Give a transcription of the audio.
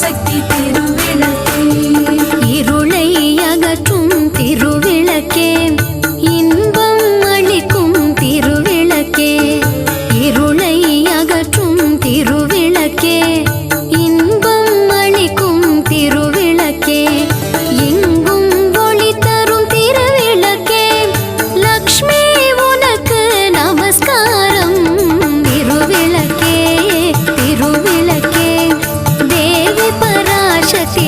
சக்தி திருவிளக்கே, இருளை அகற்றும் திருவிளக்கே, இன்பம் அளிக்கும் திருவிளக்கே, இருளை அகற்றும் திருவிளக்கே, இன்பம் அளிக்கும் திருவிளக்கே, எங்கும் ஒளி தரும் திருவிளக்கே, லக்ஷ்மி உனக்கு நமஸ்காரம். திருவிளக்கே, திருவிளக்கே, தேவி பராசக்தி